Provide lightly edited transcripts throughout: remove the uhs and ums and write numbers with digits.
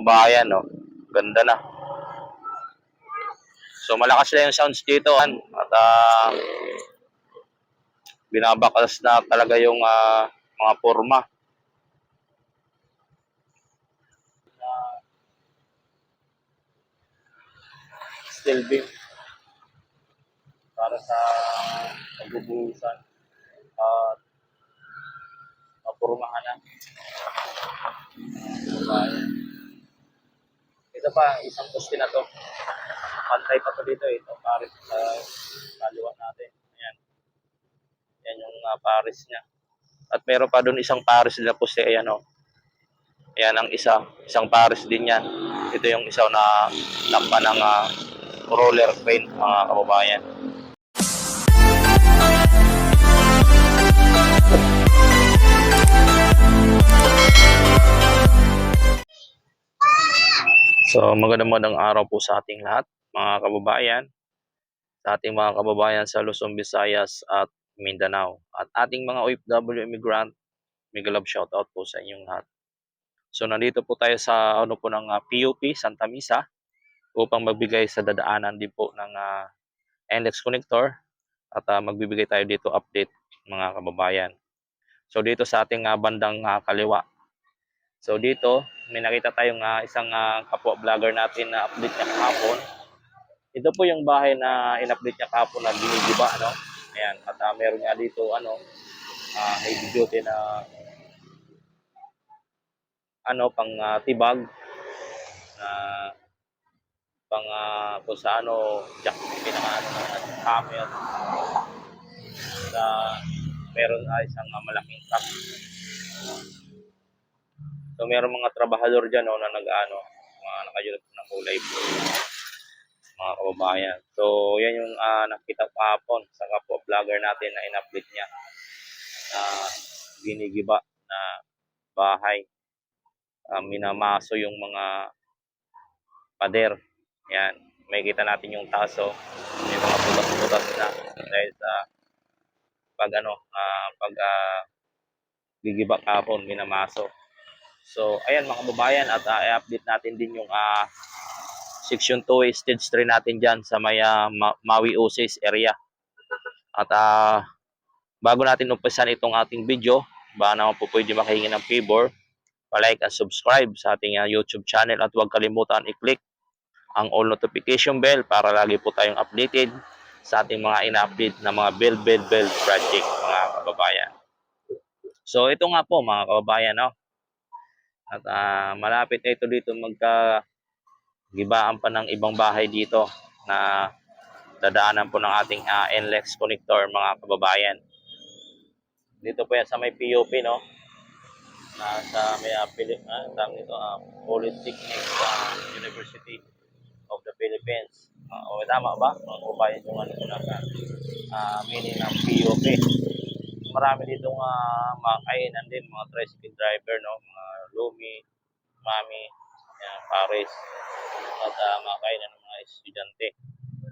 Bayan, no? Ganda na. So malakas na yung sounds dito at binabakas na talaga yung mga forma. Steel beam para sa pagbubuhusan at mapurmahan na. Ito pa, isang poste na to. Pantay pa to dito. Ito, paris sa kaliwa natin. Ayan. Yan yung paris niya. At meron pa doon isang paris na poste. Ayan o. Ayan ang isa. Isang paris din yan. Ito yung isa na lampa ng roller crane, mga kababayan. So magandang araw po sa ating lahat, mga kababayan, sa ating mga kababayan sa Luzon, Visayas at Mindanao, at ating mga OFW immigrant. Mega love shoutout po sa inyong lahat. So nandito po tayo sa po ng PUP Santa Misa upang magbigay sa dadaanan din po ng NLEX connector at magbibigay tayo dito update, mga kababayan. So dito sa ating bandang kaliwa. So dito may nakita tayong isang kapwa vlogger natin na update niya kahapon. Ito po yung bahay na in-update niya kahapon na ginigiba, no? Ayan, at meron nga dito heavy duty na pang tibag na pang kung sa jack pinakaano ng camera na meron isang malaking truck. So meron mga trabahador diyan na mga nakayunot ng kulay po, mga kababayan. So yan yung nakita kahapon sa kapwa vlogger natin na in-update niya na ginigiba na bahay. Minamaso yung mga pader. Yan, may kita natin yung taso, may mga putas-putas na dahil sa gigiba kahapon, minamaso. So ayan, mga kababayan, at i-update natin din yung section 2 stage 3 natin dyan sa may Maui Oasis area. At bago natin umpisan itong ating video, baka naman po pwede makahingi ng favor, pa-like and subscribe sa ating YouTube channel, at huwag kalimutan i-click ang all notification bell para lagi po tayong updated sa ating mga ina-update na mga build project, mga kababayan. So ito nga po, mga kababayan, no? At malapit na ito dito magkagibaan pa ng ibang bahay dito na dadaanan po ng ating NLEX connector, mga kababayan. Dito po yan sa may PUP, no? Sa may Polytechnic University of the Philippines. Tama ba? Mga kababayan yung meaning ng PUP. Marami dito mga kainan din, mga tricycle driver, no? Mga Lumi, Mami, Paris, at mga kainan ng mga estudyante,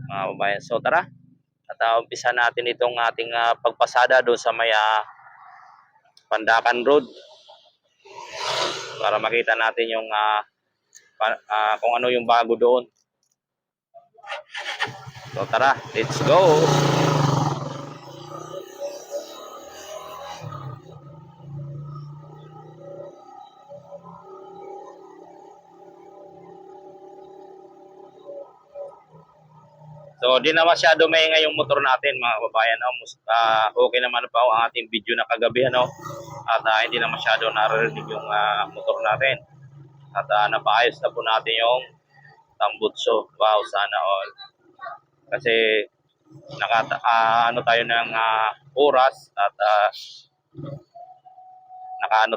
mga kababayan. So tara, at umpisa natin itong ating pagpasada doon sa may Pandakan Road para makita natin yung kung ano yung bago doon. So tara, let's go! So, di na masyado maingay yung motor natin, mga kababayan. Okay naman pa ang ating video na kagabi, at hindi na masyado naririnig yung motor natin. At napaayos na po natin yung tambutso. Wow, sana all. Kasi tayo ng oras at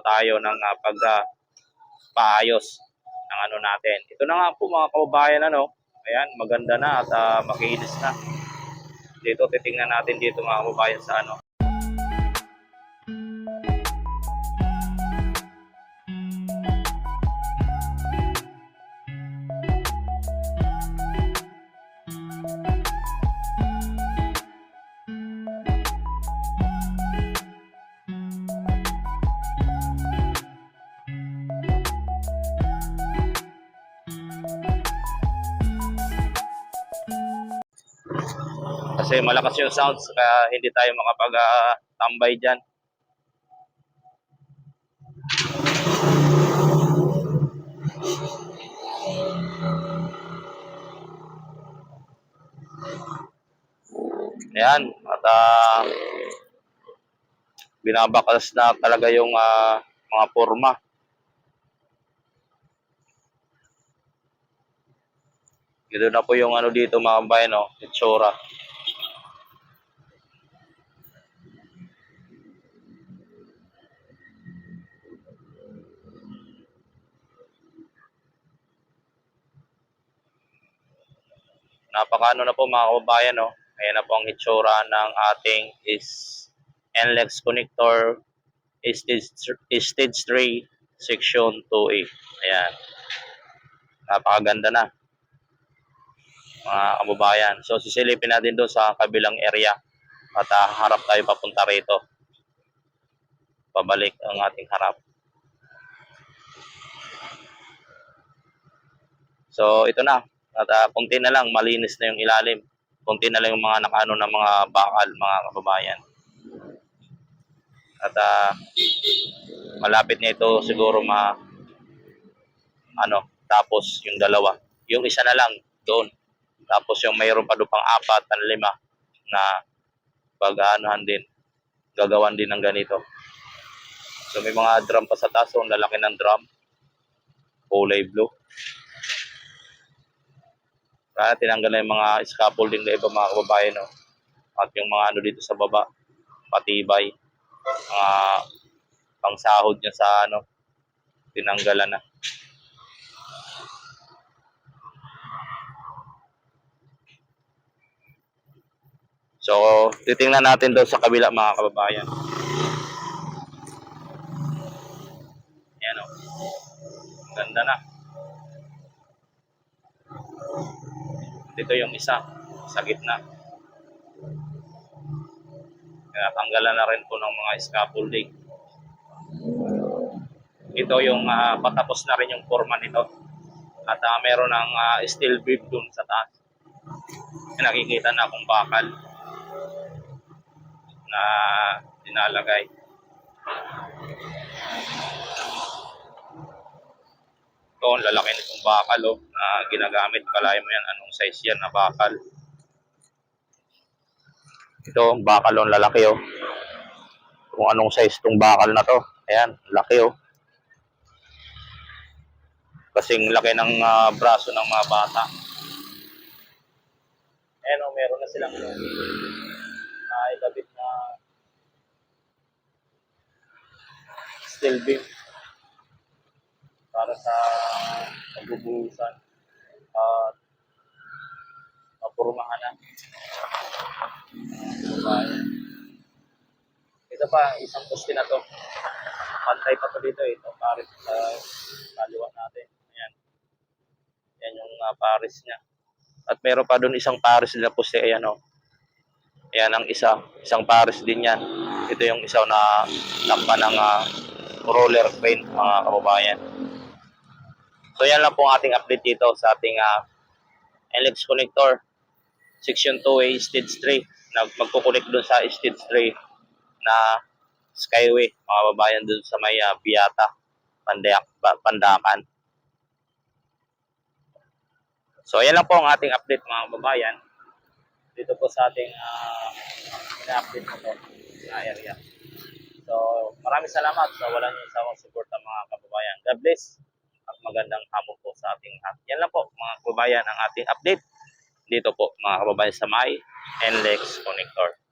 tayo ng pagpaayos ng natin. Ito na nga po, mga kababayan, ayan, maganda na at makinis na. Dito, titingnan natin dito, mga kababayan, sa Kasi malakas yung sounds kaya hindi tayo makapag-tambay dyan. Ayan, at binabakas na talaga yung mga forma. Ito na po yung ano dito mga kabayan, no? Itsura. Napakaano na po mga kabayan, no? Ayan na po ang itsura ng ating NLEX connector stage 3 section 2A. Ayan. Napakaganda na mga kababayan. So sisilipin natin doon sa kabilang area at harap tayo papunta rito. Pabalik ang ating harap. So ito na. At kunti na lang, malinis na yung ilalim. Kunti na lang yung mga nakaano na mga bakal, mga kababayan. At malapit na ito siguro tapos yung dalawa. Yung isa na lang doon. Tapos yung mayroon pa doon pang 4 at 5 na pag-aanohan din. Gagawan din ng ganito. So may mga drum pa sa taas. So ang lalaki ng drum. Kulay blue. Kaya tinanggal na yung mga scaffolding na iba mga kababayan. No? At yung mga ano dito sa baba. Patibay. Mga pangsahod niya sa tinanggalan na. So, titingnan natin doon sa kabila mga kababayan. Ayan o. Ganda na. Dito yung isa sa gitna. Kaya tanggalan na rin po ng mga scaffolding. Ito yung patapos na rin yung forma nito. At meron ng steel beam dun sa taas. Nakikita na kung bakal na dinalagay. Ito, ang lalaki nitong bakal na ginagamit. Kalahin mo yan, anong size yan na bakal. Ito, ang bakal ang lalaki Kung anong size tong bakal na to. Ayan, laki Kasing laki ng braso ng mga bata. Ayan meron na silang ikabit na steel beam para sa pagbubuhusan at mapurmahan na. Ito pa, isang poste na to. Pantay pa to dito ito, paris sa kaliwa natin. Ayan. Yan yung paris niya. At meron pa doon isang paris na poste. Ayan Ayan ang isang paris din yan. Ito yung isa na lampa ng roller crane mga kababayan. So yan lang po ang ating update dito sa ating NLEX connector section 2A stage 3 na magkukunik doon sa stage 3 na skyway mga kababayan doon sa may Biata, Pandakan. So yan lang po ang ating update mga kababayan dito po sa ating ina-update na to na area. So maraming salamat sa walang isawang support ng mga kababayan. God bless at magandang hapon po sa ating lahat. Yan lang po mga kababayan ang ating update dito po mga kababayan sa may NLEX connector.